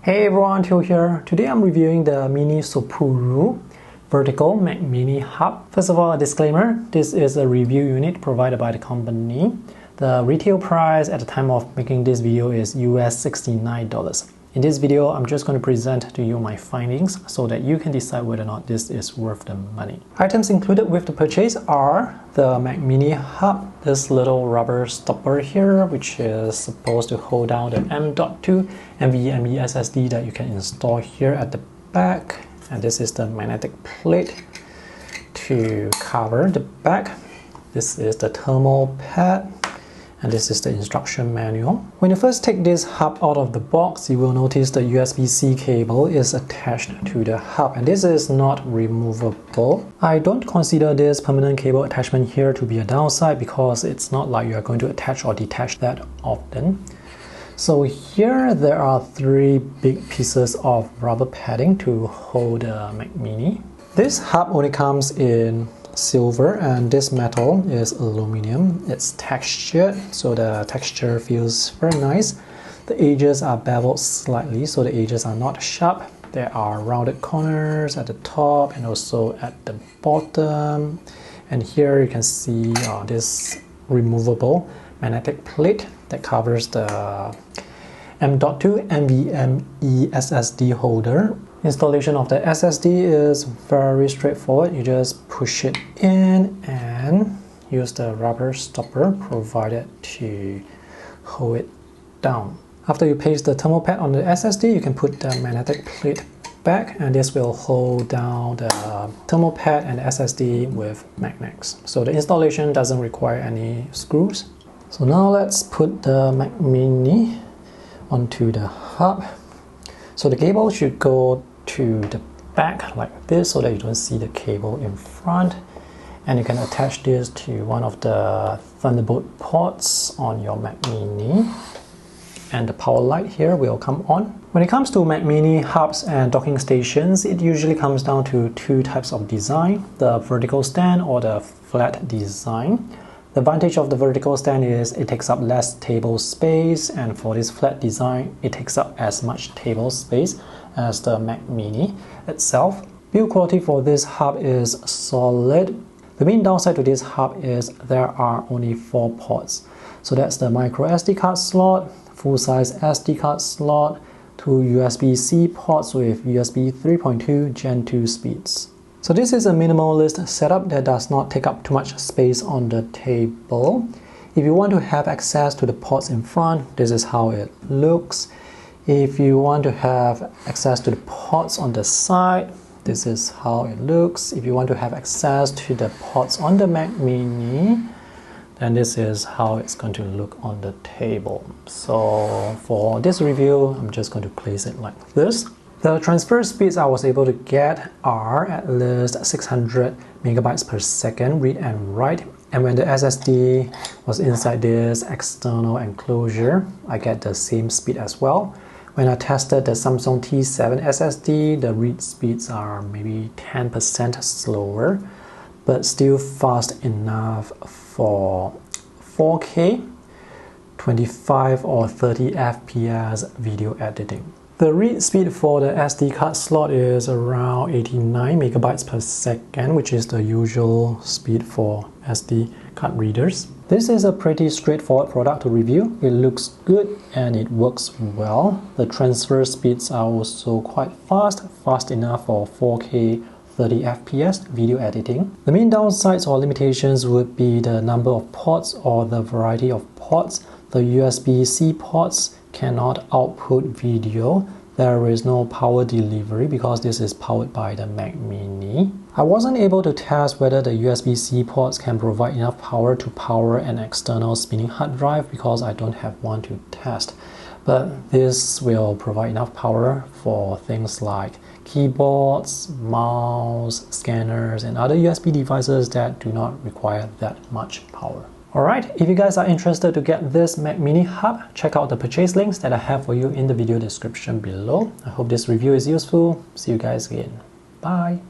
Hey everyone, Till here. Today I'm reviewing the Minisopuru Vertical Mac Mini Hub. First of all, a disclaimer, this is a review unit provided by the company. The retail price at the time of making this video is US $69. In this video, I'm just going to present to you my findings so that you can decide whether or not this is worth the money. Items included with the purchase are the Mac Mini Hub, this little rubber stopper here, which is supposed to hold down the M.2 NVMe SSD that you can install here at the back. And this is the magnetic plate to cover the back. This is the thermal pad. And this is the instruction manual. When you first take this hub out of the box, you will notice the USB-C cable is attached to the hub, and this is not removable. I don't consider this permanent cable attachment here to be a downside because it's not like you are going to attach or detach that often. So here there are three big pieces of rubber padding to hold the Mac Mini. This hub only comes in silver and this metal is aluminum. It's textured, so the texture feels very nice. The edges are beveled slightly, so the edges are not sharp. There are rounded corners at the top and also at the bottom. And here you can see this removable magnetic plate that covers the M.2 NVMe SSD holder. Installation of the SSD is very straightforward. You just push it in and use the rubber stopper provided to hold it down. After you paste the thermal pad on the SSD, you can put the magnetic plate back, and this will hold down the thermal pad and the SSD with magnets. So the installation doesn't require any screws. So now let's put the Mac Mini onto the hub. So the cable should go to the back like this so that you don't see the cable in front, and you can attach this to one of the Thunderbolt ports on your Mac Mini, and the power light here will come on. When it comes to Mac Mini hubs and docking stations, it usually comes down to two types of design, the vertical stand or the flat design. The advantage of the vertical stand is it takes up less table space, and for this flat design, it takes up as much table space as the Mac Mini itself. Build quality for this hub is solid. The main downside to this hub is there are only 4 ports. So that's the micro SD card slot, full-size SD card slot, 2 USB-C ports with USB 3.2 Gen 2 speeds. So this is a minimalist setup that does not take up too much space on the table. If you want to have access to the ports in front, this is how it looks. If you want to have access to the ports on the side, this is how it looks. If you want to have access to the ports on the Mac Mini, then this is how it's going to look on the table. So for this review, I'm just going to place it like this. The transfer speeds I was able to get are at least 600 megabytes per second read and write. And when the SSD was inside this external enclosure, I get the same speed as well. When I tested the Samsung T7 SSD, the read speeds are maybe 10% slower, but still fast enough for 4K, 25 or 30 FPS video editing. The read speed for the SD card slot is around 89 megabytes per second, which is the usual speed for SD card readers. This is a pretty straightforward product to review. It looks good and it works well. The transfer speeds are also quite fast enough for 4K 30 FPS video editing. The main downsides or limitations would be the number of ports or the variety of ports. The USB-C ports cannot output video. There is no power delivery because this is powered by the Mac Mini. I wasn't able to test whether the USB-C ports can provide enough power to power an external spinning hard drive because I don't have one to test. But this will provide enough power for things like keyboards, mouse, scanners, and other USB devices that do not require that much power. Alright, if you guys are interested to get this Mac Mini Hub, check out the purchase links that I have for you in the video description below. I hope this review is useful. See you guys again. Bye!